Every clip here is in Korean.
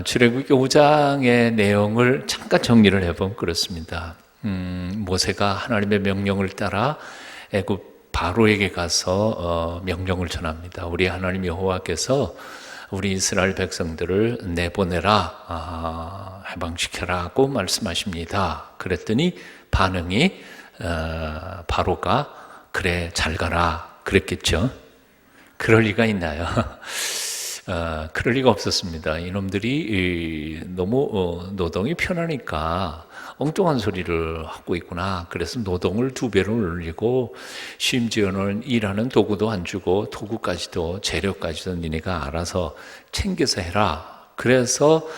출애굽기 5장의 내용을 잠깐 정리를 해보면 그렇습니다. 모세가 하나님의 명령을 따라 애굽 바로에게 가서 명령을 전합니다. 우리 하나님 여호와께서 우리 이스라엘 백성들을 내보내라, 해방시켜라고 말씀하십니다. 그랬더니 반응이 바로가 그래 잘 가라 그랬겠죠. 그럴 리가 있나요? 그럴 리가 없었습니다. 이놈들이 너무 노동이 편하니까 엉뚱한 소리를 하고 있구나. 그래서 노동을 2배로 올리고 심지어는 일하는 도구도 안 주고 도구까지도 재료까지도 니네가 알아서 챙겨서 해라. 그래서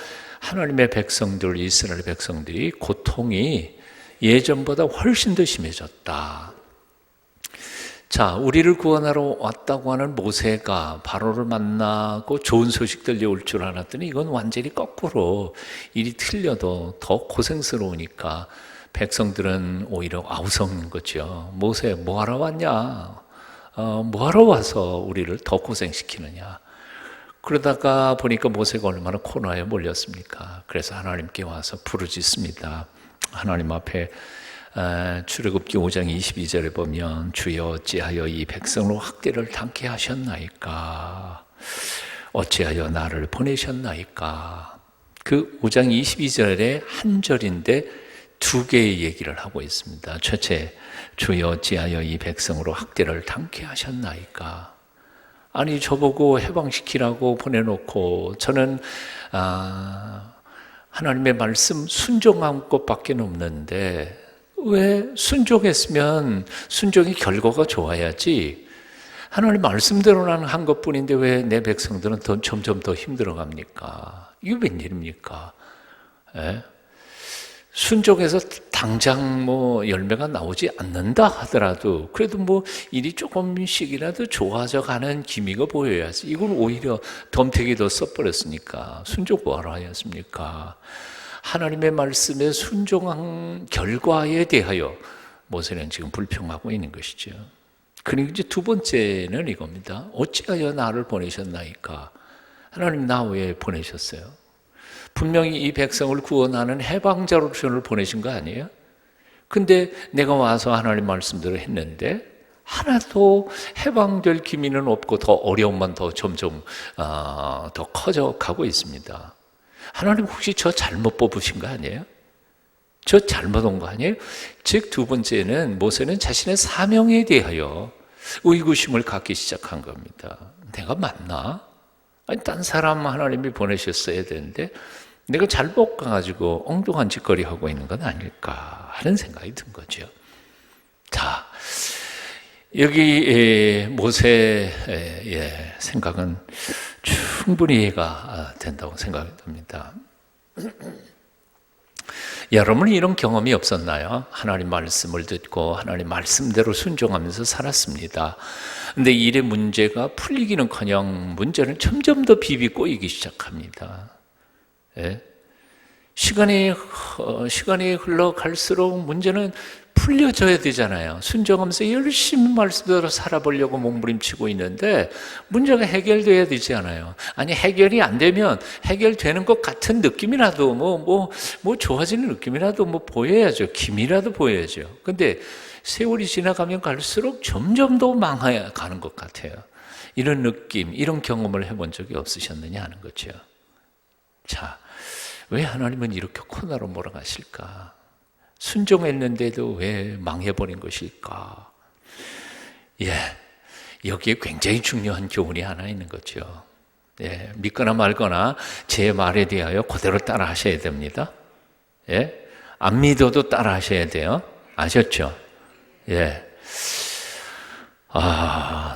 하나님의 백성들, 이스라엘 백성들이 고통이 예전보다 훨씬 더 심해졌다. 자, 우리를 구원하러 왔다고 하는 모세가 바로를 만나고 좋은 소식 들려올 줄 알았더니 이건 완전히 거꾸로 일이 틀려도 더 고생스러우니까 백성들은 오히려 아우성인 거죠. 모세 뭐하러 왔냐? 뭐하러 와서 우리를 더 고생시키느냐? 그러다가 보니까 모세가 얼마나 코너에 몰렸습니까? 그래서 하나님께 와서 부르짖습니다. 하나님 앞에 출애굽기 5장 22절에 보면 주여 어찌하여 이 백성으로 학대를 당케 하셨나이까? 어찌하여 나를 보내셨나이까? 그 5장 22절에 한 절인데 2개의 얘기를 하고 있습니다. 첫째, 주여 어찌하여 이 백성으로 학대를 당케 하셨나이까? 아니 저보고 해방시키라고 보내놓고 저는 하나님의 말씀 순종한 것밖에 없는데 왜 순종했으면 순종의 결과가 좋아야지 하나님 말씀대로만 한 것뿐인데 왜 내 백성들은 점점 더 힘들어갑니까? 이게 웬일입니까? 순종해서 당장 열매가 나오지 않는다 하더라도 그래도 일이 조금씩이라도 좋아져 가는 기미가 보여야지. 이걸 오히려 덤태기 더 써버렸으니까 순종 뭐하러 하였습니까? 하나님의 말씀에 순종한 결과에 대하여 모세는 지금 불평하고 있는 것이죠. 그리고 이제 2번째는 이겁니다. 어찌하여 나를 보내셨나이까? 하나님 나 왜 보내셨어요? 분명히 이 백성을 구원하는 해방자로 저를 보내신 거 아니에요? 근데 내가 와서 하나님 말씀대로 했는데 하나도 해방될 기미는 없고 더 어려움만 더 점점 더 커져 가고 있습니다. 하나님 혹시 저 잘못 뽑으신 거 아니에요? 저 잘못 온 거 아니에요? 즉 2번째는 모세는 자신의 사명에 대하여 의구심을 갖기 시작한 겁니다. 내가 맞나? 아니 딴 사람 하나님이 보내셨어야 되는데 내가 잘못 가가지고 엉뚱한 짓거리 하고 있는 건 아닐까 하는 생각이 든 거죠. 자, 여기 모세의 생각은 충분히 이해가 된다고 생각이 듭니다. 여러분은 이런 경험이 없었나요? 하나님 말씀을 듣고 하나님 말씀대로 순종하면서 살았습니다. 근데 일의 문제가 풀리기는커녕 문제는 점점 더 비비 꼬이기 시작합니다. 시간이 흘러갈수록 문제는 풀려져야 되잖아요. 순종하면서 열심히 말씀대로 살아보려고 몸부림치고 있는데 문제가 해결돼야 되지 않아요. 아니 해결이 안 되면 해결되는 것 같은 느낌이라도 뭐 좋아지는 느낌이라도 보여야죠. 기미라도 보여야죠. 근데 세월이 지나가면 갈수록 점점 더 망해가는 것 같아요. 이런 느낌, 이런 경험을 해본 적이 없으셨느냐 하는 거죠. 자, 왜 하나님은 이렇게 코너로 몰아가실까? 순종했는데도 왜 망해버린 것일까? 여기에 굉장히 중요한 교훈이 하나 있는 거죠. 믿거나 말거나 제 말에 대하여 그대로 따라 하셔야 됩니다. 안 믿어도 따라 하셔야 돼요. 아셨죠?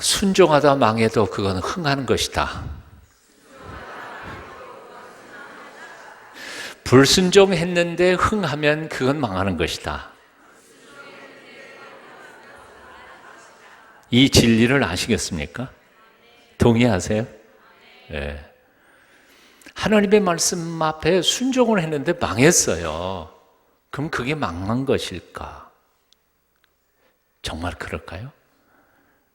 순종하다 망해도 그건 흥하는 것이다. 불순종했는데 흥하면 그건 망하는 것이다. 이 진리를 아시겠습니까? 동의하세요? 하나님의 말씀 앞에 순종을 했는데 망했어요. 그럼 그게 망한 것일까? 정말 그럴까요?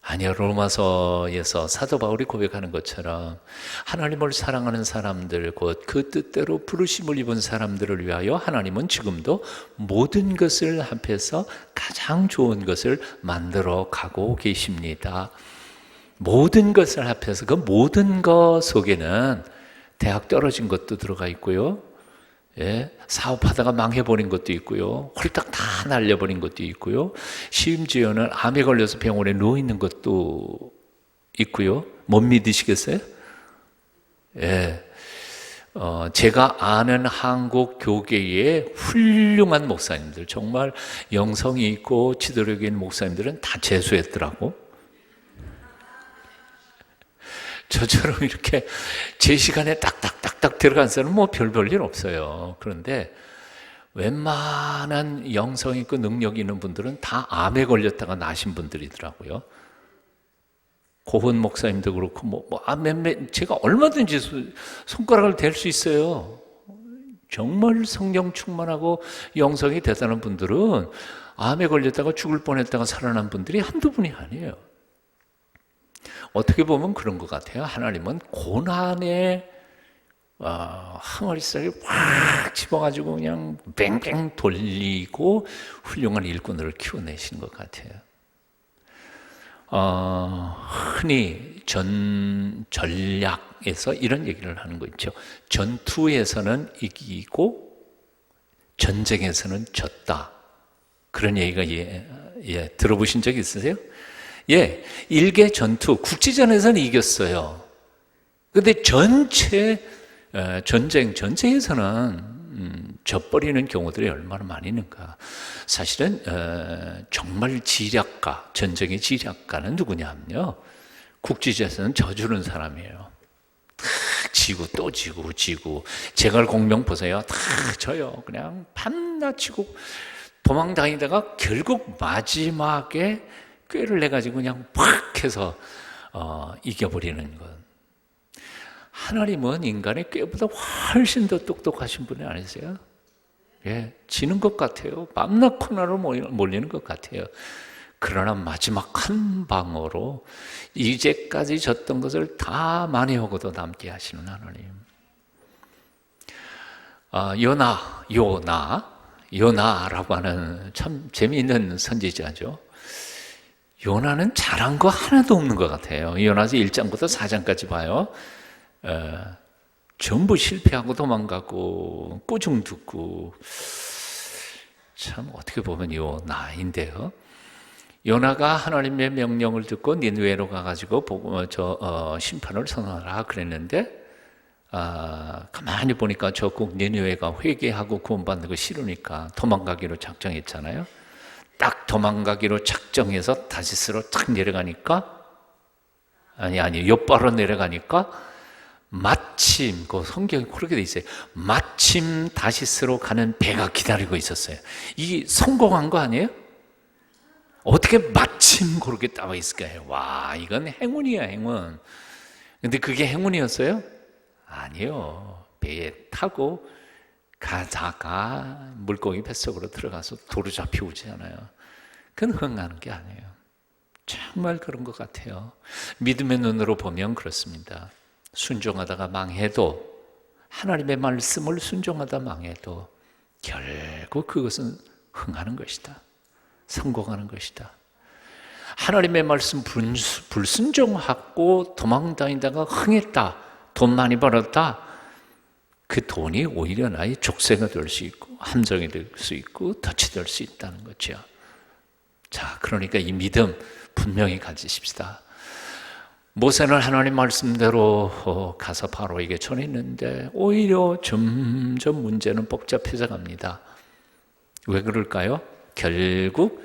아니요, 로마서에서 사도 바울이 고백하는 것처럼 하나님을 사랑하는 사람들, 곧 그 뜻대로 부르심을 입은 사람들을 위하여 하나님은 지금도 모든 것을 합해서 가장 좋은 것을 만들어 가고 계십니다. 모든 것을 합해서 그 모든 것 속에는 대학 떨어진 것도 들어가 있고요, 사업하다가 망해버린 것도 있고요, 홀딱 다 날려버린 것도 있고요, 심지어는 암에 걸려서 병원에 누워있는 것도 있고요. 못 믿으시겠어요? 제가 아는 한국 교계의 훌륭한 목사님들, 정말 영성이 있고 지도력이 있는 목사님들은 다 재수했더라고. 저처럼 이렇게 제 시간에 딱딱딱딱 들어간 사람은 뭐 별 볼 일 없어요. 그런데 웬만한 영성 있고 능력 있는 분들은 다 암에 걸렸다가 나신 분들이더라고요. 고은 목사님도 그렇고 제가 얼마든지 손가락을 댈 수 있어요. 정말 성령 충만하고 영성이 대단한 분들은 암에 걸렸다가 죽을 뻔했다가 살아난 분들이 한두 분이 아니에요. 어떻게 보면 그런 것 같아요. 하나님은 고난에 항아리살을 확 집어가지고 그냥 뱅뱅 돌리고 훌륭한 일꾼들을 키워내신 것 같아요. 흔히 전략에서 이런 얘기를 하는 거 있죠. 전투에서는 이기고 전쟁에서는 졌다. 그런 얘기가 들어보신 적 있으세요? 일개 전투, 국지전에서는 이겼어요. 근데 전체에서는 져버리는 경우들이 얼마나 많이 있는가. 사실은 정말 지략가, 전쟁의 지략가는 누구냐면요, 국지전에서는 져주는 사람이에요. 다 지고 또 지고 제갈 공명 보세요. 다 져요. 그냥 밤낮 치고 도망다니다가 결국 마지막에 꾀를 내가지고 그냥 팍 해서 이겨버리는 것. 하나님은 인간의 꾀보다 훨씬 더 똑똑하신 분이 아니세요? 지는 것 같아요. 밤낮 코너로 몰리는 것 같아요. 그러나 마지막 한 방으로 이제까지 졌던 것을 다 만회하고도 남게 하시는 하나님. 요나라고 하는 참 재미있는 선지자죠. 요나는 잘한 거 하나도 없는 것 같아요. 요나서 1장부터 4장까지 봐요. 전부 실패하고 도망가고 꾸중 듣고, 참 어떻게 보면 요나인데요. 요나가 하나님의 명령을 듣고 니느웨로 가가지고 심판을 선언하라 그랬는데, 가만히 보니까 적국 니느웨가 회개하고 구원받는 거 싫으니까 도망가기로 작정했잖아요. 딱 도망가기로 작정해서 다시스로 탁 내려가니까, 욥바로 내려가니까 마침, 그 성경이 그렇게 돼 있어요. 마침 다시스로 가는 배가 기다리고 있었어요. 이게 성공한 거 아니에요? 어떻게 마침 그렇게 따와 있을까요? 와, 이건 행운이야, 행운. 근데 그게 행운이었어요? 아니요. 배에 타고 가다가 물고기 뱃속으로 들어가서 도로 잡혀오잖아요. 그건 흥하는 게 아니에요. 정말 그런 것 같아요. 믿음의 눈으로 보면 그렇습니다. 순종하다가 망해도, 하나님의 말씀을 순종하다 망해도 결국 그것은 흥하는 것이다. 성공하는 것이다. 하나님의 말씀 불순종하고 도망다니다가 흥했다, 돈 많이 벌었다, 그 돈이 오히려 나의 족쇄가 될 수 있고 함정이 될 수 있고 덫이 될 수 있다는 거죠. 자, 그러니까 이 믿음 분명히 가지십시다. 모세는 하나님 말씀대로 가서 바로에게 전했는데 오히려 점점 문제는 복잡해져 갑니다. 왜 그럴까요? 결국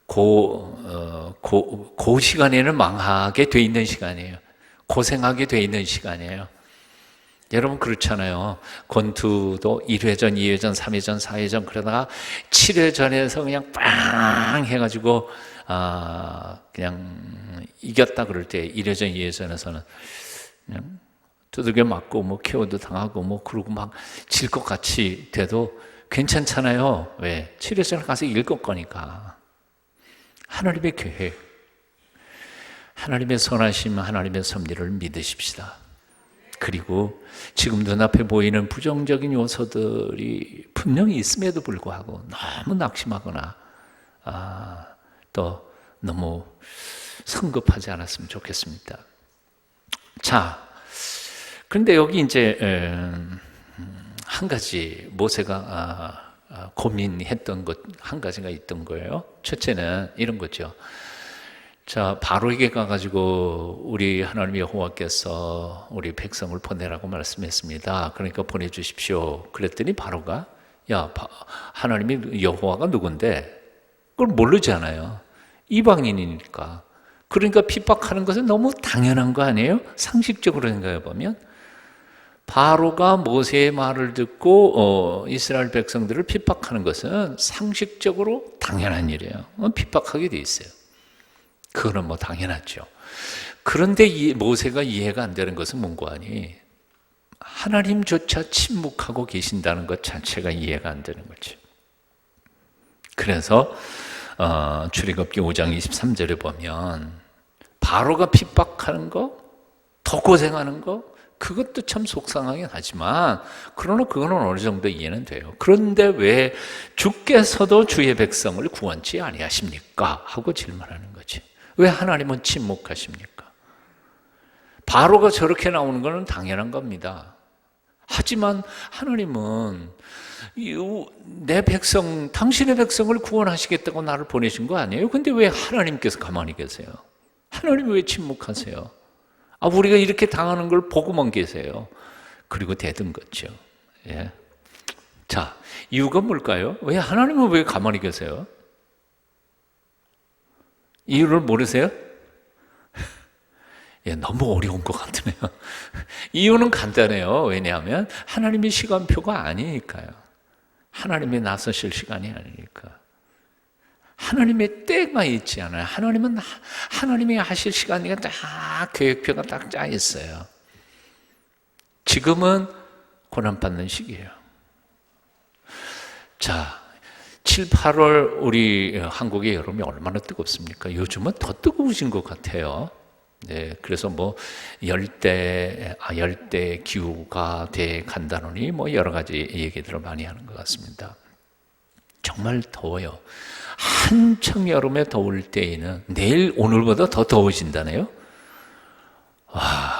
그 시간에는 망하게 돼 있는 시간이에요. 고생하게 돼 있는 시간이에요. 여러분 그렇잖아요. 권투도 1회전, 2회전, 3회전, 4회전 그러다가 7회전에서 그냥 빵 해가지고 그냥 이겼다 그럴 때 1회전, 2회전에서는 그냥 두들겨 맞고 뭐 KO도 당하고 뭐 그러고 막 질 것 같이 돼도 괜찮잖아요. 왜? 7회전을 가서 이길 거니까. 하나님의 계획. 하나님의 선하심, 하나님의 섭리를 믿으십시다. 그리고 지금 눈앞에 보이는 부정적인 요소들이 분명히 있음에도 불구하고 너무 낙심하거나 또 너무 성급하지 않았으면 좋겠습니다. 자, 그런데 여기 이제 한 가지 모세가 고민했던 것 한 가지가 있던 거예요. 첫째는 이런 거죠. 자, 바로에게 가가지고 우리 하나님 여호와께서 우리 백성을 보내라고 말씀했습니다. 그러니까 보내주십시오. 그랬더니 바로가 하나님이 여호와가 누군데 그걸 모르잖아요. 이방인이니까. 그러니까 핍박하는 것은 너무 당연한 거 아니에요? 상식적으로 생각해 보면 바로가 모세의 말을 듣고 이스라엘 백성들을 핍박하는 것은 상식적으로 당연한 일이에요. 핍박하게 돼 있어요. 그거는 뭐 당연하죠. 그런데 모세가 이해가 안 되는 것은 뭔고 하니 하나님조차 침묵하고 계신다는 것 자체가 이해가 안 되는 거죠. 그래서 출애굽기 5장 23절에 보면 바로가 핍박하는 거, 더 고생하는 거, 그것도 참 속상하긴 하지만 그러나 그거는 어느 정도 이해는 돼요. 그런데 왜 주께서도 주의 백성을 구원치 아니하십니까? 하고 질문하는 거지. 왜 하나님은 침묵하십니까? 바로가 저렇게 나오는 것은 당연한 겁니다. 하지만 하나님은 내 백성, 당신의 백성을 구원하시겠다고 나를 보내신 거 아니에요? 근데 왜 하나님께서 가만히 계세요? 하나님 왜 침묵하세요? 우리가 이렇게 당하는 걸 보고만 계세요. 그리고 대든 거죠. 예. 자, 이유가 뭘까요? 왜 하나님은 왜 가만히 계세요? 이유를 모르세요? 예, 너무 어려운 것 같으네요. 이유는 간단해요. 왜냐하면 하나님의 시간표가 아니니까요. 하나님이 나서실 시간이 아니니까. 하나님의 때가 있지 않아요. 하나님은 하나님이 하실 시간이 딱 계획표가 딱 짜 있어요. 지금은 고난받는 시기예요. 자, 7, 8월 우리 한국의 여름이 얼마나 뜨겁습니까? 요즘은 더 뜨거워진 것 같아요. 네, 그래서 뭐 열대 기후가 돼 간다느니 뭐 여러 가지 얘기들을 많이 하는 것 같습니다. 정말 더워요. 한창 여름에 더울 때에는 내일 오늘보다 더 더워진다네요.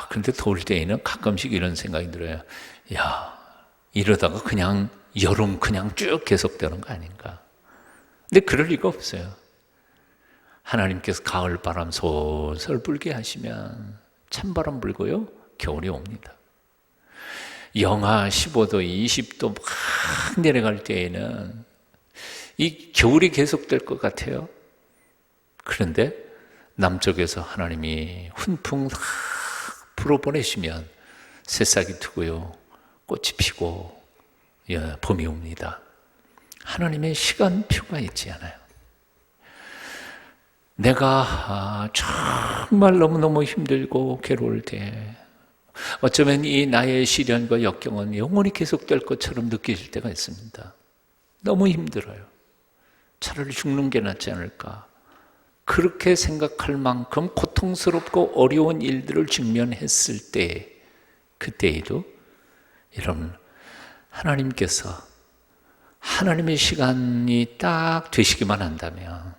근데 더울 때에는 가끔씩 이런 생각이 들어요. 이러다가 그냥 여름 그냥 쭉 계속되는 거 아닌가. 근데 그럴 리가 없어요. 하나님께서 가을 바람 솔솔 불게 하시면 찬바람 불고요, 겨울이 옵니다. 영하 15도, 20도 막 내려갈 때에는 이 겨울이 계속될 것 같아요. 그런데 남쪽에서 하나님이 훈풍 불어보내시면 새싹이 트고요, 꽃이 피고 봄이 옵니다. 하나님의 시간표가 있지 않아요. 내가 정말 너무너무 힘들고 괴로울 때 어쩌면 이 나의 시련과 역경은 영원히 계속될 것처럼 느껴질 때가 있습니다. 너무 힘들어요. 차라리 죽는 게 낫지 않을까. 그렇게 생각할 만큼 고통스럽고 어려운 일들을 직면했을 때, 그때에도 여러분, 하나님께서 하나님의 시간이 딱 되시기만 한다면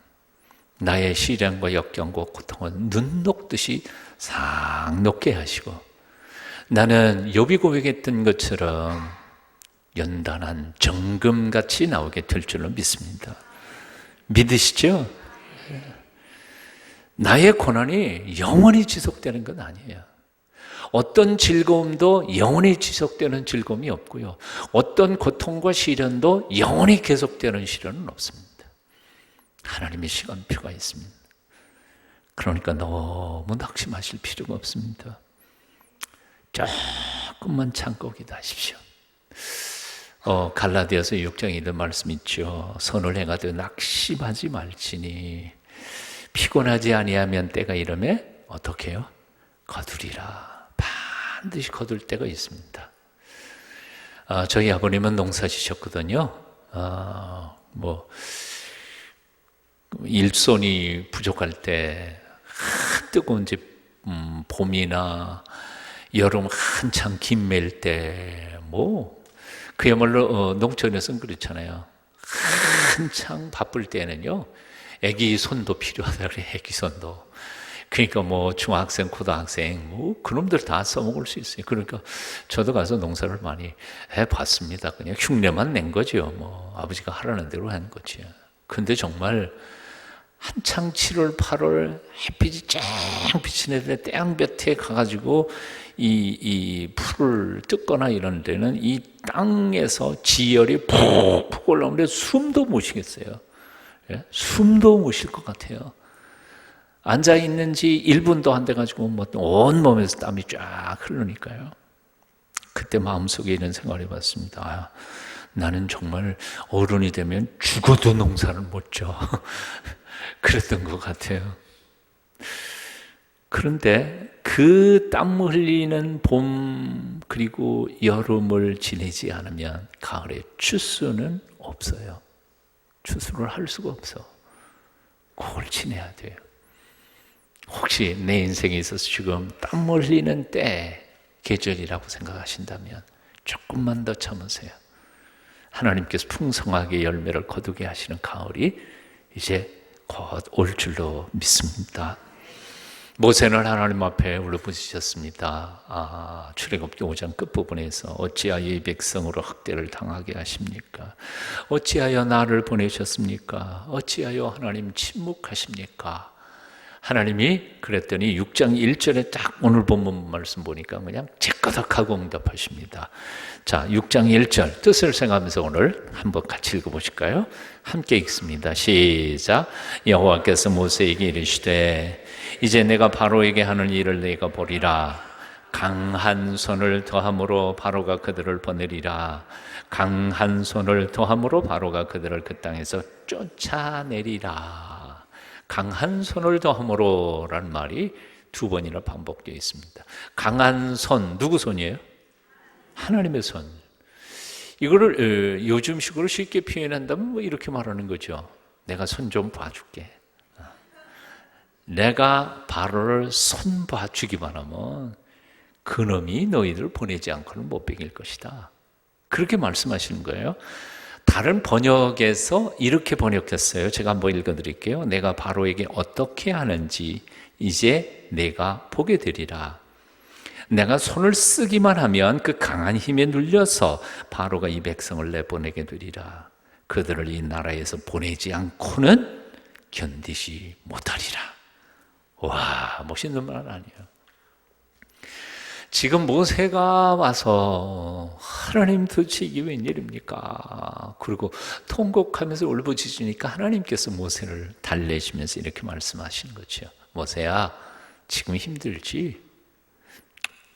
나의 시련과 역경과 고통은 눈 녹듯이 싹 녹게 하시고, 나는 욥이 고백했던 것처럼 연단한 정금같이 나오게 될 줄로 믿습니다. 믿으시죠? 나의 고난이 영원히 지속되는 건 아니에요. 어떤 즐거움도 영원히 지속되는 즐거움이 없고요, 어떤 고통과 시련도 영원히 계속되는 시련은 없습니다. 하나님의 시간표가 있습니다. 그러니까 너무 낙심하실 필요가 없습니다. 조금만 참고 기다리십시오. 갈라디아서 6장 1절 말씀 있죠. 선을 행하되 낙심하지 말지니 피곤하지 아니하면 때가 이르매 어떻게 해요? 거두리라. 반드시 거둘 때가 있습니다. 저희 아버님은 농사 지셨거든요. 일손이 부족할 때 뜨거운 이제 봄이나 여름 한창 김멜 때 그야말로 농촌에서는 그렇잖아요. 한창 바쁠 때는요, 애기 손도 필요하다 그래. 애기 손도. 그러니까 중학생, 고등학생 그놈들 다 써먹을 수 있어요. 그러니까 저도 가서 농사를 많이 해봤습니다. 그냥 흉내만 낸 거죠. 아버지가 하라는 대로 한 거죠. 근데 정말 한창 7월, 8월 햇빛이 쫙 비치는 데 땡볕에 가가지고 이 풀을 뜯거나 이런 데는 이 땅에서 지열이 푹푹 올라오는데 숨도 못 쉬겠어요. 예? 숨도 못 쉴 것 같아요. 앉아있는지 1분도 안 돼가지고 온몸에서 땀이 쫙 흐르니까요. 그때 마음속에 이런 생각을 해봤습니다. 나는 정말 어른이 되면 죽어도 농사를 못 져. 그랬던 것 같아요. 그런데 그 땀 흘리는 봄 그리고 여름을 지내지 않으면 가을에 추수는 없어요. 추수를 할 수가 없어. 그걸 지내야 돼요. 혹시 내 인생에 있어서 지금 땀 흘리는 때 계절이라고 생각하신다면 조금만 더 참으세요. 하나님께서 풍성하게 열매를 거두게 하시는 가을이 이제 곧 올 줄로 믿습니다. 모세는 하나님 앞에 울부짖었습니다. 출애굽기 5장 끝부분에서 어찌하여 이 백성으로 학대를 당하게 하십니까? 어찌하여 나를 보내셨습니까? 어찌하여 하나님 침묵하십니까? 하나님이 그랬더니 6장 1절에 딱 오늘 본문 말씀 보니까 그냥 제꺼덕하고 응답하십니다. 자, 6장 1절 뜻을 생각하면서 오늘 한번 같이 읽어보실까요? 함께 읽습니다. 시작. 여호와께서 모세에게 이르시되 이제 내가 바로에게 하는 일을 네가 보리라. 강한 손을 더함으로 바로가 그들을 보내리라. 강한 손을 더함으로 바로가 그들을 그 땅에서 쫓아내리라. 강한 손을 더함으로 라는 말이 2번이나 반복되어 있습니다. 강한 손, 누구 손이에요? 하나님의 손. 이거를 요즘식으로 쉽게 표현한다면 이렇게 말하는 거죠. 내가 손 좀 봐줄게. 내가 바로를 손 봐주기만 하면 그놈이 너희들을 보내지 않고는 못 베길 것이다. 그렇게 말씀하시는 거예요. 다른 번역에서 이렇게 번역했어요. 제가 한번 읽어드릴게요. 내가 바로에게 어떻게 하는지 이제 내가 보게 되리라. 내가 손을 쓰기만 하면 그 강한 힘에 눌려서 바로가 이 백성을 내보내게 되리라. 그들을 이 나라에서 보내지 않고는 견디지 못하리라. 와, 멋있는 말 아니에요. 지금 모세가 와서 하나님 도대체 이게 웬일입니까? 그리고 통곡하면서 울부짖으니까 하나님께서 모세를 달래시면서 이렇게 말씀하시는 거죠. 모세야, 지금 힘들지?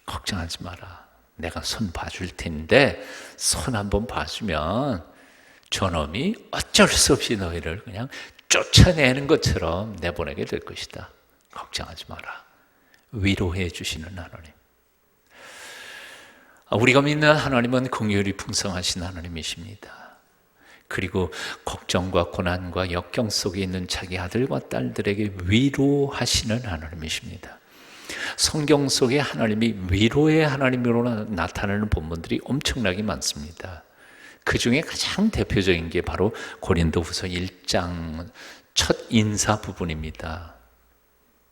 걱정하지 마라. 내가 손 봐줄 텐데 손 한번 봐주면 저놈이 어쩔 수 없이 너희를 그냥 쫓아내는 것처럼 내보내게 될 것이다. 걱정하지 마라. 위로해 주시는 하나님. 우리가 믿는 하나님은 긍휼이 풍성하신 하나님이십니다. 그리고 걱정과 고난과 역경 속에 있는 자기 아들과 딸들에게 위로하시는 하나님이십니다. 성경 속에 하나님이 위로의 하나님으로 나타나는 본문들이 엄청나게 많습니다. 그 중에 가장 대표적인 게 바로 고린도후서 1장 첫 인사 부분입니다.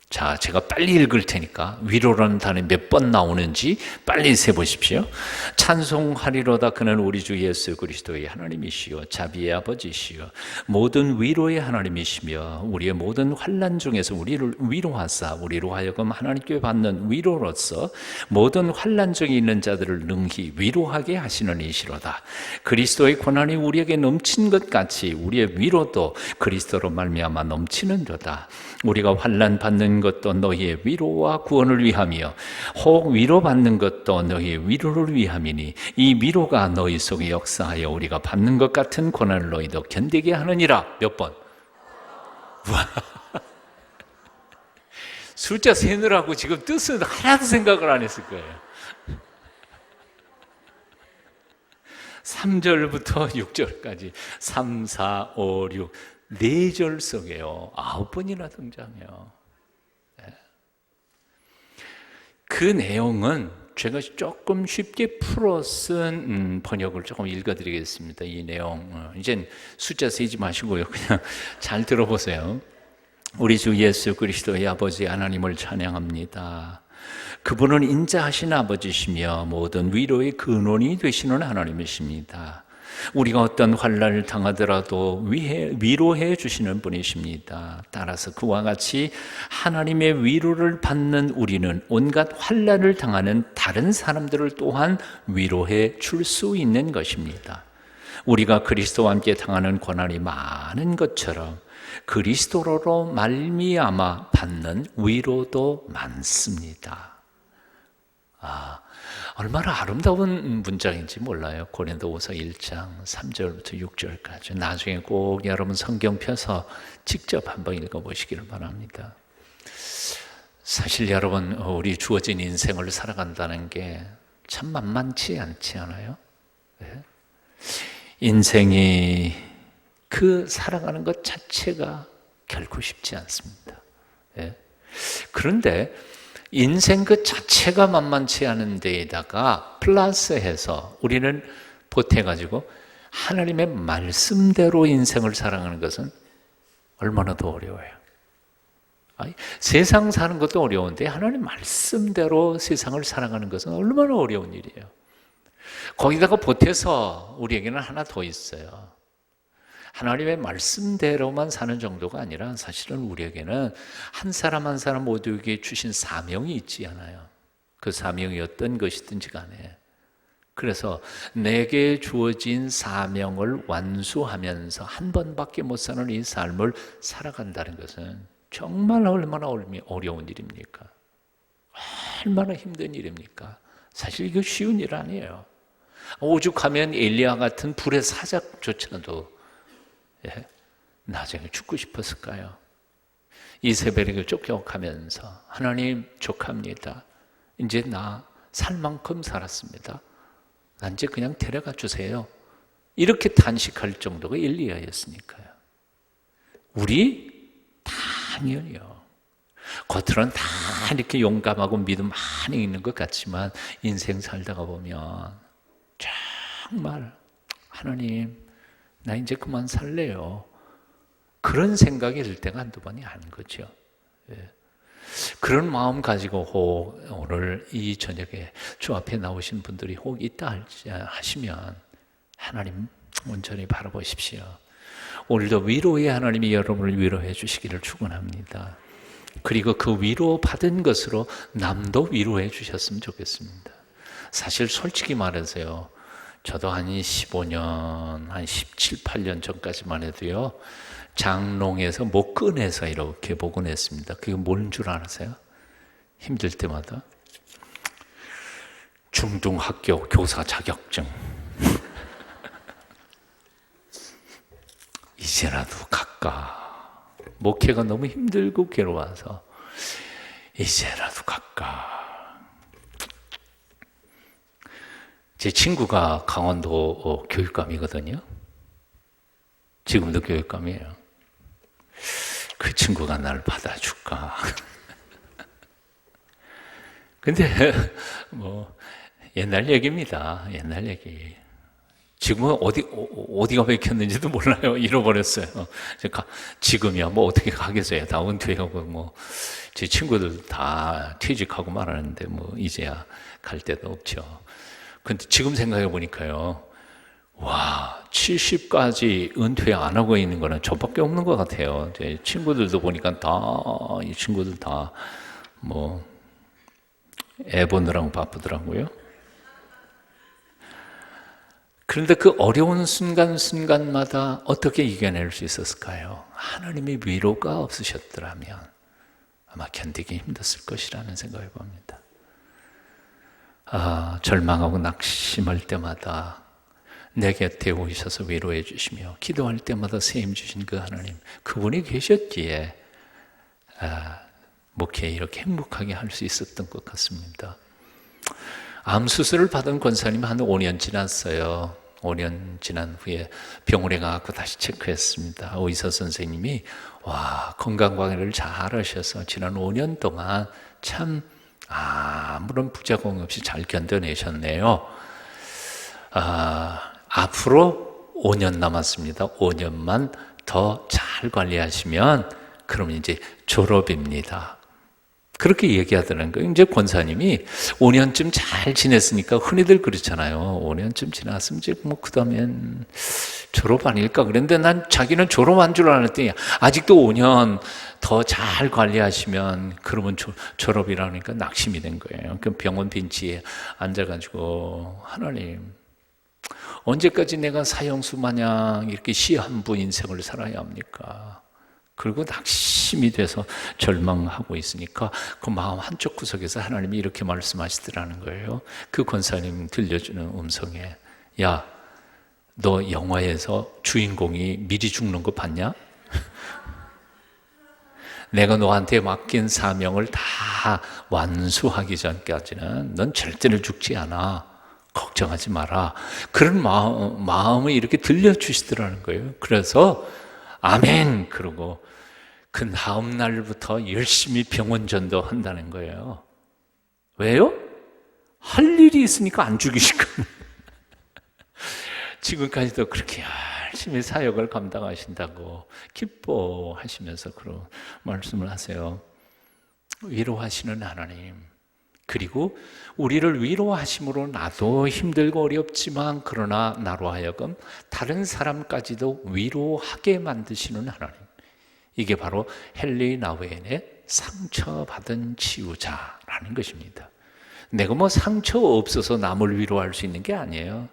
자, 제가 빨리 읽을 테니까 위로라는 단어 몇 번 나오는지 빨리 세보십시오. 찬송하리로다 그는 우리 주 예수 그리스도의 하나님이시요 자비의 아버지시요 모든 위로의 하나님이시며 우리의 모든 환난 중에서 우리를 위로하사 우리로 하여금 하나님께 받는 위로로서 모든 환난 중에 있는 자들을 능히 위로하게 하시는 이시로다. 그리스도의 고난이 우리에게 넘친 것 같이 우리의 위로도 그리스도로 말미암아 넘치는도다. 우리가 환난 받는 것도 너희의 위로와 구원을 위하며 혹 위로받는 것도 너희의 위로를 위함이니 이 위로가 너희 속에 역사하여 우리가 받는 것 같은 고난을 너희도 견디게 하느니라. 몇 번? 숫자 세느라고 지금 뜻은 하나도 생각을 안 했을 거예요. 3절부터 6절까지 3, 4, 5, 6 4절 속에요. 9번이나 등장해요. 그 내용은 제가 조금 쉽게 풀어 쓴 번역을 조금 읽어드리겠습니다. 이 내용 이젠 숫자 세지 마시고요, 그냥 잘 들어보세요. 우리 주 예수 그리스도의 아버지 하나님을 찬양합니다. 그분은 인자하신 아버지시며 모든 위로의 근원이 되시는 하나님이십니다. 우리가 어떤 환난을 당하더라도 위로해 주시는 분이십니다. 따라서 그와 같이 하나님의 위로를 받는 우리는 온갖 환난을 당하는 다른 사람들을 또한 위로해 줄 수 있는 것입니다. 우리가 그리스도와 함께 당하는 고난이 많은 것처럼 그리스도로 말미암아 받는 위로도 많습니다. 얼마나 아름다운 문장인지 몰라요. 고린도후서 1장 3절부터 6절까지. 나중에 꼭 여러분 성경 펴서 직접 한번 읽어보시기를 바랍니다. 사실 여러분, 우리 주어진 인생을 살아간다는 게 참 만만치 않지 않아요? 네? 인생이 그 살아가는 것 자체가 결코 쉽지 않습니다. 네? 그런데 인생 그 자체가 만만치 않은 데에다가 플러스해서 우리는 보태가지고 하나님의 말씀대로 인생을 살아가는 것은 얼마나 더 어려워요. 세상 사는 것도 어려운데 하나님 말씀대로 세상을 살아가는 것은 얼마나 어려운 일이에요. 거기다가 보태서 우리에게는 하나 더 있어요. 하나님의 말씀대로만 사는 정도가 아니라 사실은 우리에게는 한 사람 한 사람 모두에게 주신 사명이 있지 않아요. 그 사명이 어떤 것이든지 간에. 그래서 내게 주어진 사명을 완수하면서 한 번밖에 못 사는 이 삶을 살아간다는 것은 정말 얼마나 어려운 일입니까? 얼마나 힘든 일입니까? 사실 이거 쉬운 일 아니에요. 오죽하면 엘리야 같은 불의 사자조차도 나중에 죽고 싶었을까요? 이세벨에게 쫓겨가면서 하나님 족합니다. 이제 나 살 만큼 살았습니다. 난 이제 그냥 데려가 주세요. 이렇게 단식할 정도가 엘리야였으니까요. 우리 당연히요. 겉으로는 다 이렇게 용감하고 믿음 많이 있는 것 같지만 인생 살다가 보면 정말 하나님 나 이제 그만 살래요. 그런 생각이 들 때가 한두 번이 아닌 거죠. 그런 마음 가지고 혹 오늘 이 저녁에 주 앞에 나오신 분들이 혹 있다 하시면 하나님 온전히 바라보십시오. 오늘도 위로의 하나님이 여러분을 위로해 주시기를 축원합니다. 그리고 그 위로 받은 것으로 남도 위로해 주셨으면 좋겠습니다. 사실 솔직히 말해서요, 저도 한 15년, 한 17, 18년 전까지만 해도요, 장롱에서 못 꺼내서 이렇게 복원했습니다. 그게 뭔 줄 아세요? 힘들 때마다 중등학교 교사 자격증. 이제라도 갈까? 목회가 너무 힘들고 괴로워서 이제라도 갈까? 제 친구가 강원도 교육감이거든요. 지금도 교육감이에요. 그 친구가 나를 받아줄까? 근데 뭐 옛날 얘기입니다. 옛날 얘기. 지금은 어디가 막혔는지도 몰라요. 잃어버렸어요. 지금이야 뭐 어떻게 가겠어요. 다 은퇴하고 뭐 제 친구들 다 퇴직하고 말하는데 뭐 이제야 갈 데도 없죠. 근데 지금 생각해 보니까요, 와, 70까지 은퇴 안 하고 있는 거는 저밖에 없는 것 같아요. 제 친구들도 보니까 이 친구들 다 뭐 애 보느라고 바쁘더라고요. 그런데 그 어려운 순간순간마다 어떻게 이겨낼 수 있었을까요? 하나님의 위로가 없으셨더라면 아마 견디기 힘들었을 것이라는 생각을 봅니다. 절망하고 낙심할 때마다 내 곁에 오셔서 위로해 주시며 기도할 때마다 세임 주신 그 하나님, 그분이 계셨기에 목회 이렇게 행복하게 할 수 있었던 것 같습니다. 암 수술을 받은 권사님 한 5년 지났어요. 5년 지난 후에 병원에 가서 다시 체크했습니다. 의사 선생님이 건강 관리를 잘 하셔서 지난 5년 동안 참 아무런 부작용 없이 잘 견뎌내셨네요. 앞으로 5년 남았습니다. 5년만 더 잘 관리하시면 그럼 이제 졸업입니다. 그렇게 얘기하더라는 거예요. 이제 권사님이 5년쯤 잘 지냈으니까 흔히들 그렇잖아요. 5년쯤 지났으면 이제 뭐 그다음엔 졸업 아닐까 그랬는데 난 자기는 졸업한 줄 알았더니 아직도 5년 더 잘 관리하시면 그러면 졸업이라니까 낙심이 된 거예요. 그 병원 벤치에 앉아가지고 하나님 언제까지 내가 사형수 마냥 이렇게 시한부 인생을 살아야 합니까? 그리고 낙심이 돼서 절망하고 있으니까 그 마음 한쪽 구석에서 하나님이 이렇게 말씀하시더라는 거예요. 그 권사님 들려주는 음성에 야, 너 영화에서 주인공이 미리 죽는 거 봤냐? 내가 너한테 맡긴 사명을 다 완수하기 전까지는 넌 절대로 죽지 않아. 걱정하지 마라. 그런 마음을 이렇게 들려주시더라는 거예요. 그래서 아멘 그러고 그 다음 날부터 열심히 병원 전도한다는 거예요. 왜요? 할 일이 있으니까 안 죽이실 거예요. 지금까지도 그렇게 열심히 사역을 감당하신다고 기뻐하시면서 그런 말씀을 하세요. 위로하시는 하나님, 그리고 우리를 위로하심으로 나도 힘들고 어렵지만 그러나 나로 하여금 다른 사람까지도 위로하게 만드시는 하나님, 이게 바로 헨리 나우엔의 상처받은 치유자라는 것입니다. 내가 뭐 상처 없어서 남을 위로할 수 있는 게 아니에요.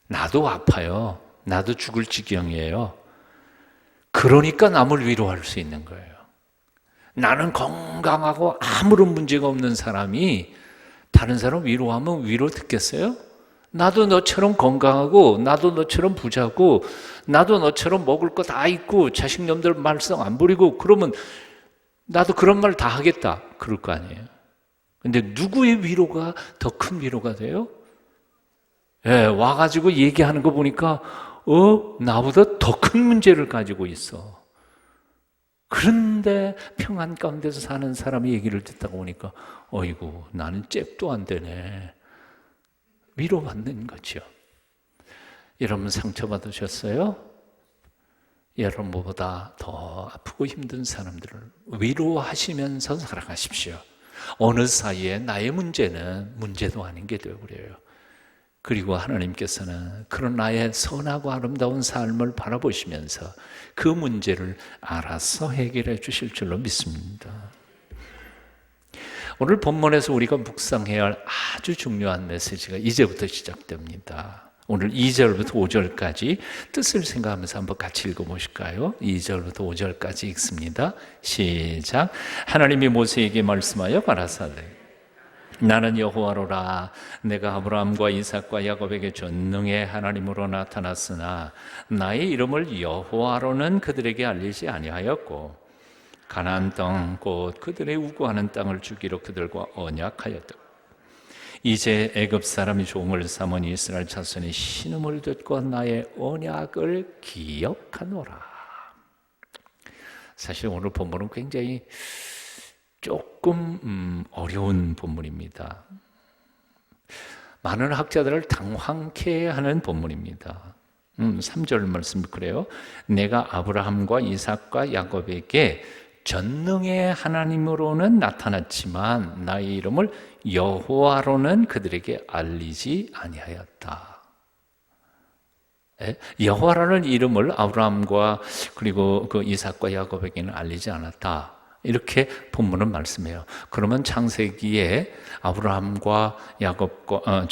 나도 아파요. 나도 죽을 지경이에요. 그러니까 남을 위로할 수 있는 거예요. 나는 건강하고 아무런 문제가 없는 사람이 다른 사람 위로하면 위로 듣겠어요? 나도 너처럼 건강하고 나도 너처럼 부자고 나도 너처럼 먹을 거 다 있고 자식놈들 말썽 안 부리고 그러면 나도 그런 말 다 하겠다 그럴 거 아니에요. 근데 누구의 위로가 더 큰 위로가 돼요? 예, 와가지고 얘기하는 거 보니까 나보다 더 큰 문제를 가지고 있어. 그런데 평안 가운데서 사는 사람의 얘기를 듣다 보니까 어이구 나는 잽도 안 되네. 위로받는 거죠. 여러분 상처받으셨어요? 여러분보다 더 아프고 힘든 사람들을 위로하시면서 살아가십시오. 어느 사이에 나의 문제는 문제도 아닌 게 되어버려요. 그리고 하나님께서는 그런 나의 선하고 아름다운 삶을 바라보시면서 그 문제를 알아서 해결해 주실 줄로 믿습니다. 오늘 본문에서 우리가 묵상해야 할 아주 중요한 메시지가 이제부터 시작됩니다. 오늘 2절부터 5절까지 뜻을 생각하면서 한번 같이 읽어보실까요? 2절부터 5절까지 읽습니다. 시작. 하나님이 모세에게 말씀하여 가라사대 나는 여호와로라. 내가 아브라함과 이삭과 야곱에게 전능의 하나님으로 나타났으나 나의 이름을 여호와로는 그들에게 알리지 아니하였고 가나안 땅 곧 그들의 우구하는 땅을 주기로 그들과 언약하였다. 이제 애굽 사람이 종을 삼으니 이스라엘 자손이 신음을 듣고 나의 언약을 기억하노라. 사실 오늘 본문은 굉장히 조금 어려운 본문입니다. 많은 학자들을 당황케 하는 본문입니다. 3절 말씀 그래요. 내가 아브라함과 이삭과 야곱에게 전능의 하나님으로는 나타났지만 나의 이름을 여호와로는 그들에게 알리지 아니하였다. 여호와라는 이름을 아브라함과 그리고 그 이삭과 야곱에게는 알리지 않았다. 이렇게 본문은 말씀해요. 그러면 창세기에 아브라함과 야곱과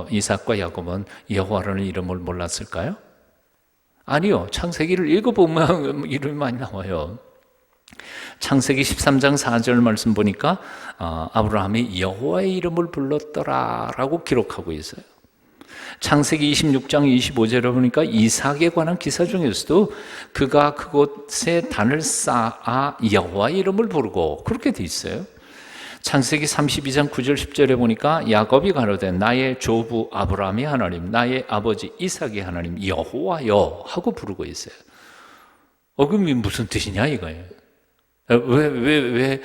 이삭과 야곱은 여호와라는 이름을 몰랐을까요? 아니요. 창세기를 읽어보면 이름이 많이 나와요. 창세기 13장 4절 말씀 보니까 아브라함이 여호와의 이름을 불렀더라라고 기록하고 있어요. 창세기 26장 25절에 보니까 이삭에 관한 기사 중에서도 그가 그곳에 단을 쌓아 여호와의 이름을 부르고 그렇게 돼 있어요. 창세기 32장 9절 10절에 보니까 야곱이 가로되 나의 조부 아브라함이 하나님 나의 아버지 이삭이 하나님 여호와여 하고 부르고 있어요. 그럼 무슨 뜻이냐 이거예요. 왜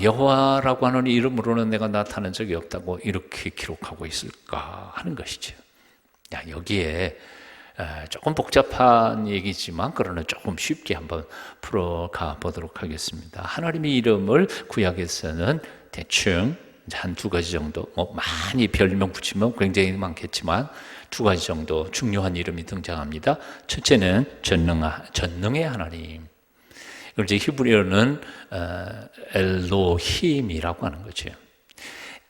여호와라고 하는 이름으로는 내가 나타난 적이 없다고 이렇게 기록하고 있을까 하는 것이죠. 여기에 조금 복잡한 얘기지만 그러나 조금 쉽게 한번 풀어가 보도록 하겠습니다. 하나님의 이름을 구약에서는 대충 한 두 가지 정도, 많이 별명 붙이면 굉장히 많겠지만 두 가지 정도 중요한 이름이 등장합니다. 첫째는 전능의 하나님. 이걸 이제 히브리어는 엘로힘이라고 하는 거죠.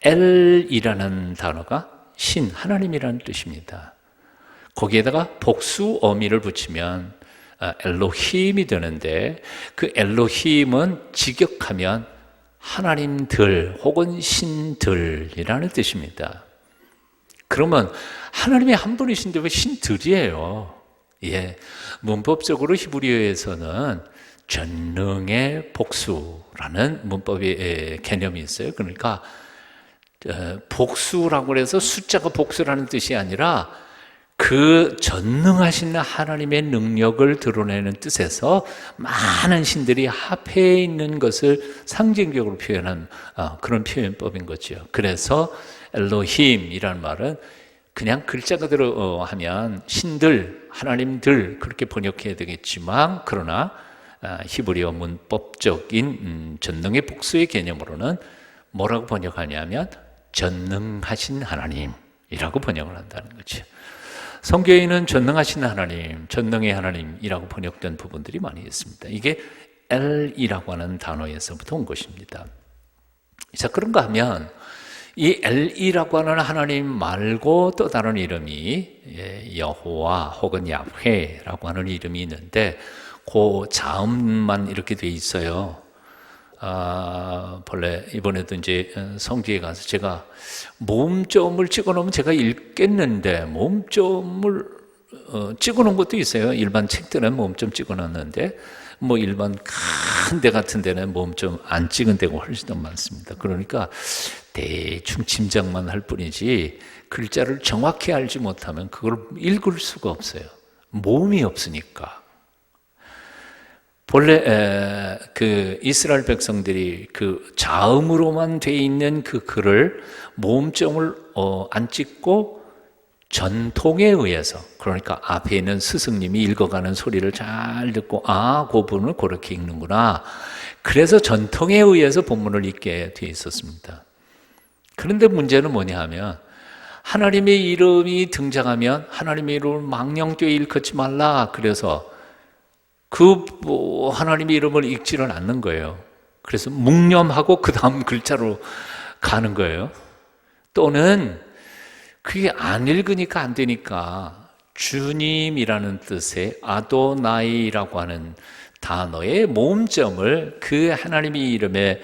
엘이라는 단어가 신, 하나님이라는 뜻입니다. 거기에다가 복수 어미를 붙이면 엘로힘이 되는데, 그 엘로힘은 직역하면 하나님들 혹은 신들이라는 뜻입니다. 그러면 하나님이 한 분이신데 왜 신들이에요? 문법적으로 히브리어에서는 전능의 복수라는 문법의 개념이 있어요. 그러니까 복수라고 해서 숫자가 복수라는 뜻이 아니라 그 전능하신 하나님의 능력을 드러내는 뜻에서 많은 신들이 합해 있는 것을 상징적으로 표현한 그런 표현법인 거죠. 그래서 엘로힘이라는 말은 그냥 글자 그대로 하면 신들, 하나님들 그렇게 번역해야 되겠지만, 그러나 히브리어 문법적인 전능의 복수의 개념으로는 뭐라고 번역하냐면 전능하신 하나님이라고 번역을 한다는 거죠. 성경에는 전능하신 하나님, 전능의 하나님이라고 번역된 부분들이 많이 있습니다. 이게 엘이라고 하는 단어에서부터 온 것입니다. 자, 그런가 하면 이 엘이라고 하는 하나님 말고 또 다른 이름이 여호와 혹은 야훼라고 하는 이름이 있는데, 그 자음만 이렇게 돼 있어요. 본래 이번에도 이제 성지에 가서 제가 모음점을 찍어놓으면 제가 읽겠는데, 모음점을 찍어놓은 것도 있어요. 일반 책들은 모음점 찍어놨는데, 일반 큰 데 같은 데는 모음점 안 찍은 데가 훨씬 더 많습니다. 그러니까 대충 짐작만 할 뿐이지 글자를 정확히 알지 못하면 그걸 읽을 수가 없어요. 모음이 없으니까. 본래 그 이스라엘 백성들이 그 자음으로만 돼 있는 그 글을 모음점을 안 찍고 전통에 의해서, 그러니까 앞에 있는 스승님이 읽어가는 소리를 잘 듣고 그 부분을 그렇게 읽는구나, 그래서 전통에 의해서 본문을 읽게 돼 있었습니다. 그런데 문제는 뭐냐 하면, 하나님의 이름이 등장하면 하나님의 이름을 망령되이 일컫지 말라, 그래서 하나님의 이름을 읽지는 않는 거예요. 그래서 묵념하고 그 다음 글자로 가는 거예요. 또는 그게 안 읽으니까 안 되니까 주님이라는 뜻의 아도나이라고 하는 단어의 모음점을 그 하나님의 이름의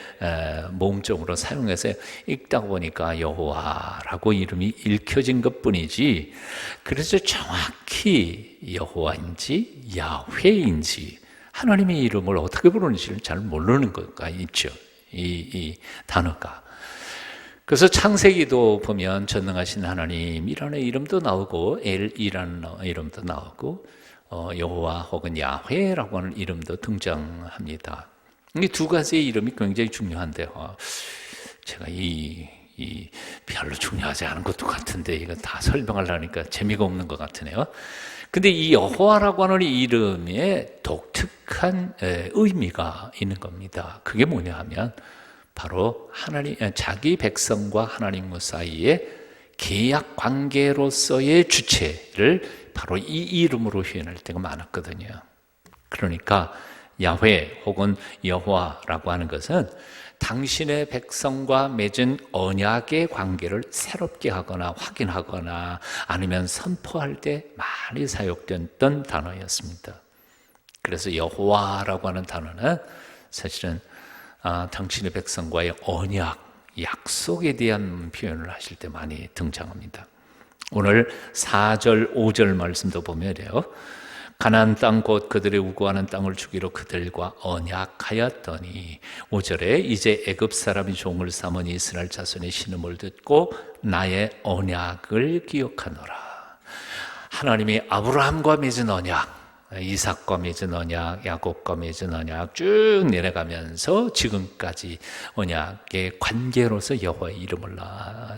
모음점으로 사용해서 읽다 보니까 여호와라고 이름이 읽혀진 것뿐이지, 그래서 정확히 여호와인지 야훼인지 하나님의 이름을 어떻게 부르는지를 잘 모르는 것가 있죠, 이 단어가. 그래서 창세기도 보면 전능하신 하나님이라는 이름도 나오고 엘이라는 이름도 나오고 여호와 혹은 야훼라고 하는 이름도 등장합니다. 이 두 가지의 이름이 굉장히 중요한데요. 제가 이 별로 중요하지 않은 것도 같은데 이거 다 설명하려니까 재미가 없는 것 같으네요. 근데 이 여호와라고 하는 이름에 독특한 의미가 있는 겁니다. 그게 뭐냐 하면 바로 자기 백성과 하나님 사이의 계약 관계로서의 주체를 바로 이 이름으로 표현할 때가 많았거든요. 그러니까 야훼 혹은 여호와라고 하는 것은 당신의 백성과 맺은 언약의 관계를 새롭게 하거나 확인하거나 아니면 선포할 때 많이 사용됐던 단어였습니다. 그래서 여호와라고 하는 단어는 사실은 당신의 백성과의 언약, 약속에 대한 표현을 하실 때 많이 등장합니다. 오늘 4절, 5절 말씀도 보면요, 가나안 땅 곧 그들의 우고하는 땅을 주기로 그들과 언약하였더니, 5절에 이제 애굽 사람이 종을 삼은 이스라엘 자손의 신음을 듣고 나의 언약을 기억하노라. 하나님이 아브라함과 맺은 언약, 이삭과 맺은 언약, 야곱과 맺은 언약 쭉 내려가면서 지금까지 언약의 관계로서 여호와의 이름을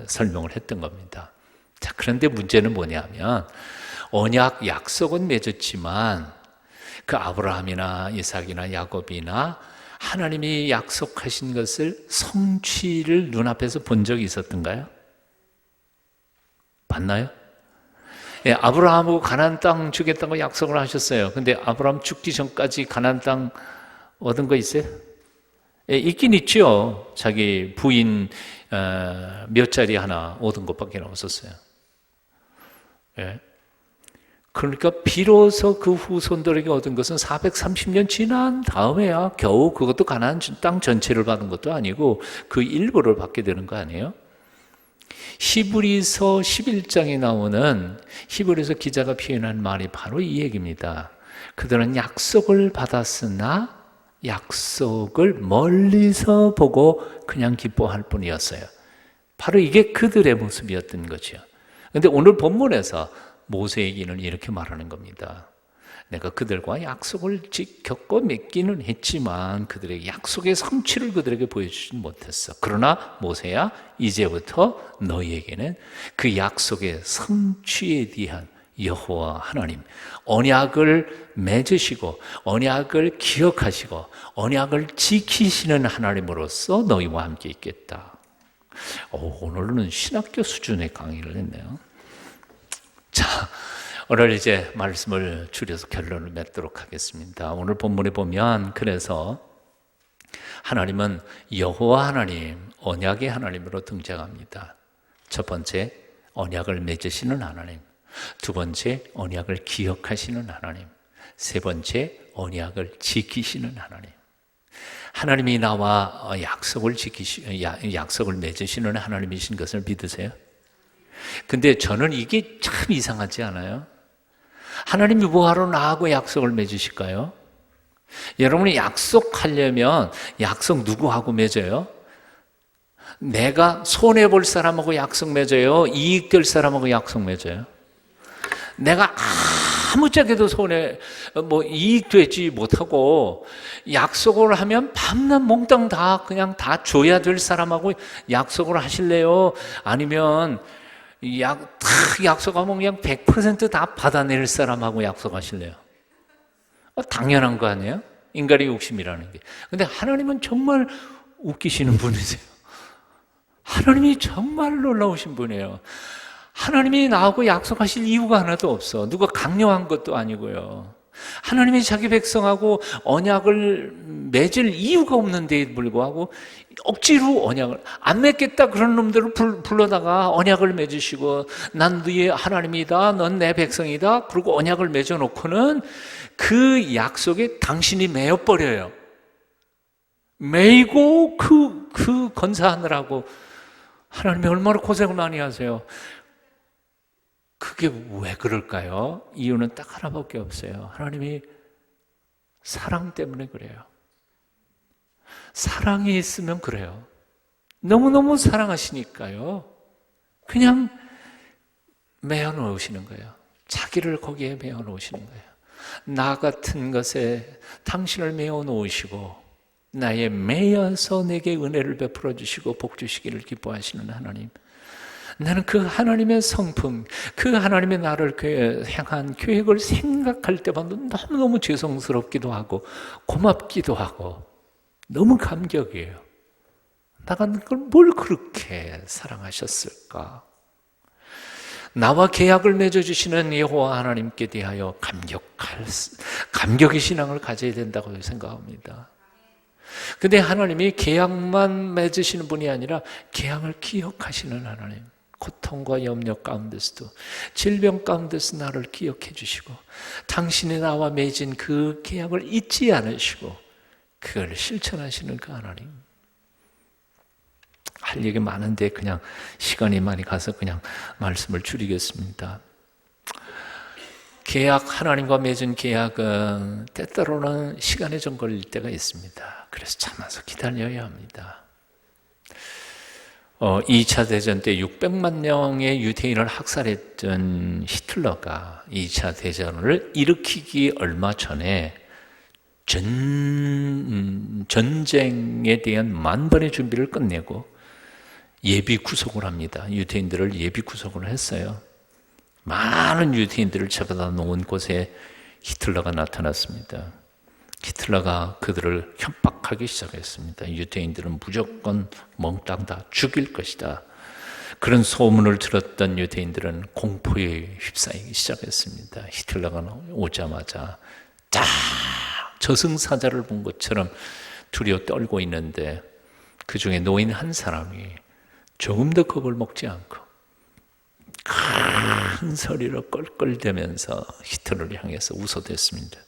설명을 했던 겁니다. 자, 그런데 문제는 뭐냐면 언약 약속은 맺었지만 그 아브라함이나 이삭이나 야곱이나 하나님이 약속하신 것을 성취를 눈앞에서 본 적이 있었던가요? 봤나요? 예, 아브라함하고 가나안 땅 주겠다고 약속을 하셨어요. 근데 아브라함 죽기 전까지 가나안 땅 얻은 거 있어요? 예, 있긴 있죠. 자기 부인 몇 자리 하나 얻은 것밖에 없었어요. 예. 그러니까 비로소 그 후손들에게 얻은 것은 430년 지난 다음에야 겨우 그것도 가나안 땅 전체를 받은 것도 아니고 그 일부를 받게 되는 거 아니에요? 히브리서 11장에 나오는 히브리서 기자가 표현한 말이 바로 이 얘기입니다. 그들은 약속을 받았으나 약속을 멀리서 보고 그냥 기뻐할 뿐이었어요. 바로 이게 그들의 모습이었던 거죠. 그런데 오늘 본문에서 모세에게는 이렇게 말하는 겁니다. 내가 그들과 약속을 지켰고 맺기는 했지만 그들의 약속의 성취를 그들에게 보여주지 못했어. 그러나 모세야, 이제부터 너희에게는 그 약속의 성취에 대한 여호와 하나님, 언약을 맺으시고 언약을 기억하시고 언약을 지키시는 하나님으로서 너희와 함께 있겠다. 오늘은 신학교 수준의 강의를 했네요. 자, 오늘 이제 말씀을 줄여서 결론을 맺도록 하겠습니다. 오늘 본문에 보면 그래서 하나님은 여호와 하나님, 언약의 하나님으로 등장합니다. 첫 번째, 언약을 맺으시는 하나님. 두 번째, 언약을 기억하시는 하나님. 세 번째, 언약을 지키시는 하나님. 하나님이 나와 약속을 맺으시는 하나님이신 것을 믿으세요? 근데 저는 이게 참 이상하지 않아요? 하나님이 뭐하러 나하고 약속을 맺으실까요? 여러분이 약속하려면 약속 누구하고 맺어요? 내가 손해볼 사람하고 약속 맺어요? 이익 될 사람하고 약속 맺어요? 내가 아무짝에도 이익 되지 못하고 약속을 하면 밤낮 몽땅 그냥 다 줘야 될 사람하고 약속을 하실래요? 아니면 약속하면 그냥 100%다 받아낼 사람하고 약속하실래요? 당연한 거 아니에요? 인간의 욕심이라는 게. 근데 하나님은 정말 웃기시는 분이세요. 하나님이 정말 놀라우신 분이에요. 하나님이 나하고 약속하실 이유가 하나도 없어. 누가 강요한 것도 아니고요. 하나님이 자기 백성하고 언약을 맺을 이유가 없는데 불구하고 억지로 언약을 안 맺겠다 그런 놈들을 불러다가 언약을 맺으시고 난 너의 하나님이다, 넌 내 백성이다 그리고 언약을 맺어놓고는 그 약속에 당신이 매여버려요. 매이고 그 건사하느라고 하나님이 얼마나 고생을 많이 하세요. 그게 왜 그럴까요? 이유는 딱 하나밖에 없어요. 하나님이 사랑 때문에 그래요. 사랑이 있으면 그래요. 너무너무 사랑하시니까요. 그냥 매어 놓으시는 거예요. 자기를 거기에 매어 놓으시는 거예요. 나 같은 것에 당신을 매어 놓으시고 나의 매여서 내게 은혜를 베풀어 주시고 복 주시기를 기뻐하시는 하나님. 나는 그 하나님의 성품, 그 하나님의 나를 향한 계획을 생각할 때마다 너무너무 죄송스럽기도 하고 고맙기도 하고 너무 감격이에요. 나가 그걸 뭘 그렇게 사랑하셨을까? 나와 계약을 맺어주시는 여호와 하나님께 대하여 감격의 신앙을 가져야 된다고 생각합니다. 근데 하나님이 계약만 맺으시는 분이 아니라 계약을 기억하시는 하나님. 고통과 염려 가운데서도 질병 가운데서 나를 기억해 주시고 당신이 나와 맺은 그 계약을 잊지 않으시고 그걸 실천하시는 그 하나님. 할 얘기 많은데 그냥 시간이 많이 가서 그냥 말씀을 줄이겠습니다. 하나님과 맺은 계약은 때때로는 시간이 좀 걸릴 때가 있습니다. 그래서 참아서 기다려야 합니다. 2차 대전 때 600만 명의 유대인을 학살했던 히틀러가 2차 대전을 일으키기 얼마 전에 전쟁에 대한 만반의 준비를 끝내고 예비 구속을 합니다. 유대인들을 예비 구속을 했어요. 많은 유대인들을 잡아다 놓은 곳에 히틀러가 나타났습니다. 히틀러가 그들을 협박하기 시작했습니다. 유대인들은 무조건 몽땅 다 죽일 것이다. 그런 소문을 들었던 유대인들은 공포에 휩싸이기 시작했습니다. 히틀러가 오자마자 딱 저승사자를 본 것처럼 두려워 떨고 있는데 그 중에 노인 한 사람이 조금 더 겁을 먹지 않고 큰 소리로 껄껄대면서 히틀러를 향해서 웃어댔습니다.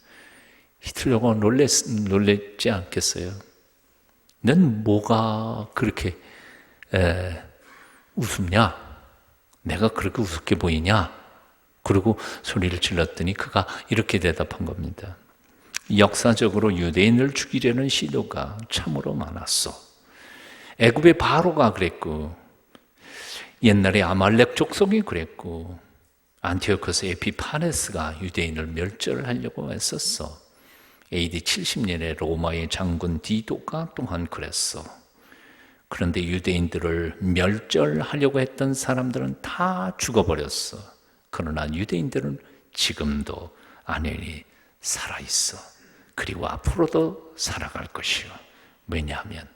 히틀러가 놀랬지 않겠어요? 넌 뭐가 그렇게 웃음냐? 내가 그렇게 우습게 보이냐? 그리고 소리를 질렀더니 그가 이렇게 대답한 겁니다. 역사적으로 유대인을 죽이려는 시도가 참으로 많았어. 애굽의 바로가 그랬고, 옛날에 아말렉 족속이 그랬고, 안티오코스 에피파네스가 유대인을 멸절하려고 했었어. AD 70년에 로마의 장군 디도가 또한 그랬어. 그런데 유대인들을 멸절하려고 했던 사람들은 다 죽어버렸어. 그러나 유대인들은 지금도 안연히 살아있어. 그리고 앞으로도 살아갈 것이요. 왜냐하면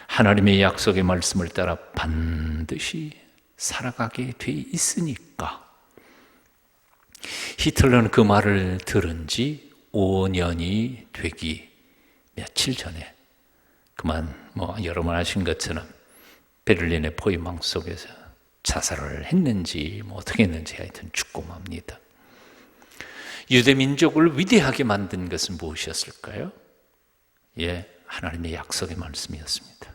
하나님의 약속의 말씀을 따라 반드시 살아가게 돼 있으니까. 히틀러는 그 말을 들은 지 5년이 되기 며칠 전에 그만 여러분 아신 것처럼 베를린의 포위망 속에서 자살을 했는지 어떻게 했는지 하여튼 죽고 맙니다. 유대 민족을 위대하게 만든 것은 무엇이었을까요? 하나님의 약속의 말씀이었습니다.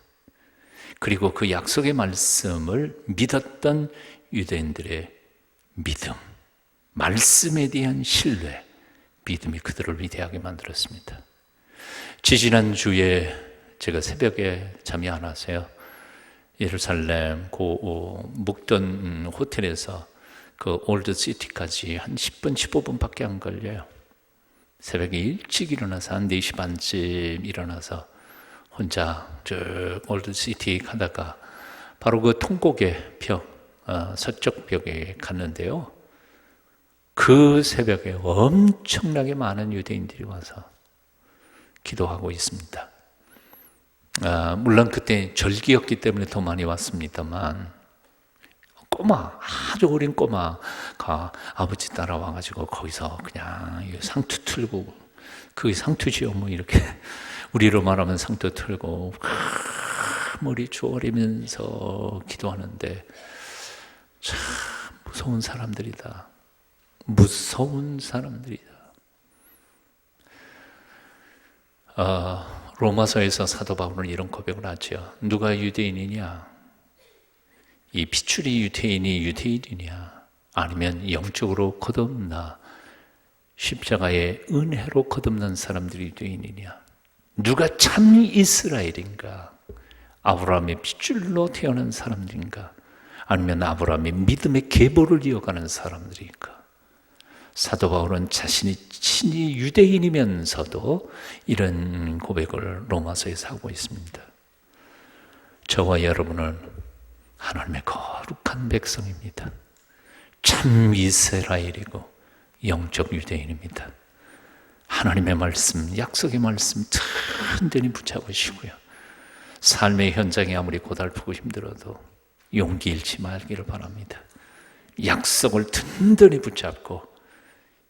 그리고 그 약속의 말씀을 믿었던 유대인들의 믿음, 말씀에 대한 신뢰, 믿음이 그들을 위대하게 만들었습니다. 지지난주에 제가 새벽에 잠이 안 와서요. 예루살렘 묵던 호텔에서 그 올드시티까지 한 10분, 15분밖에 안 걸려요. 새벽에 일찍 일어나서 한 4시 반쯤 일어나서 혼자 쭉 올드시티 가다가 바로 그 통곡의 벽, 서쪽 벽에 갔는데요. 그 새벽에 엄청나게 많은 유대인들이 와서 기도하고 있습니다. 물론 그때 절기였기 때문에 더 많이 왔습니다만 아주 어린 꼬마가 아버지 따라와가지고 거기서 그냥 상투 틀고, 그게 상투지요. 이렇게 우리로 말하면 상투 틀고 머리 조아리면서 기도하는데 참 무서운 사람들이다. 무서운 사람들이다. 로마서에서 사도 바울은 이런 고백을 하죠. 누가 유대인이냐? 이 핏줄이 유대인이 유대인이냐? 아니면 영적으로 거듭나 십자가의 은혜로 거듭난 사람들이 유대인이냐? 누가 참 이스라엘인가? 아브라함의 핏줄로 태어난 사람들인가? 아니면 아브라함의 믿음의 계보를 이어가는 사람들인가? 사도 바울은 자신이 친히 유대인이면서도 이런 고백을 로마서에서 하고 있습니다. 저와 여러분은 하나님의 거룩한 백성입니다. 참 이스라엘이고 영적 유대인입니다. 하나님의 말씀, 약속의 말씀 든든히 붙잡으시고요. 삶의 현장이 아무리 고달프고 힘들어도 용기 잃지 말기를 바랍니다. 약속을 든든히 붙잡고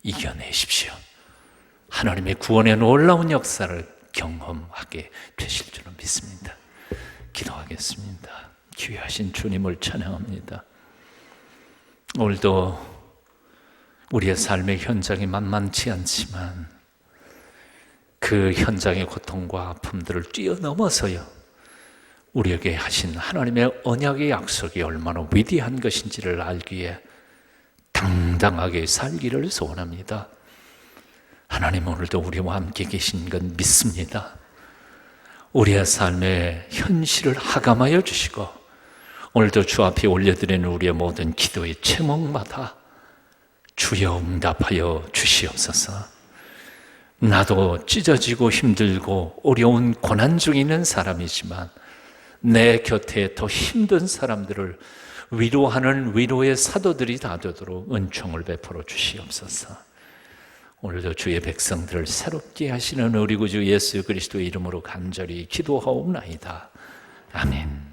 이겨내십시오. 하나님의 구원의 놀라운 역사를 경험하게 되실 줄은 믿습니다. 기도하겠습니다. 귀하신 주님을 찬양합니다. 오늘도 우리의 삶의 현장이 만만치 않지만 그 현장의 고통과 아픔들을 뛰어넘어서요, 우리에게 하신 하나님의 언약의 약속이 얼마나 위대한 것인지를 알기에 당당하게 살기를 소원합니다. 하나님, 오늘도 우리와 함께 계신 건 믿습니다. 우리의 삶의 현실을 하감하여 주시고 오늘도 주 앞에 올려드리는 우리의 모든 기도의 제목마다 주여 응답하여 주시옵소서. 나도 찢어지고 힘들고 어려운 고난 중에 있는 사람이지만 내 곁에 더 힘든 사람들을 위로하는 위로의 사도들이 다 되도록 은총을 베풀어 주시옵소서. 오늘도 주의 백성들을 새롭게 하시는 우리 구주 예수 그리스도의 이름으로 간절히 기도하옵나이다. 아멘.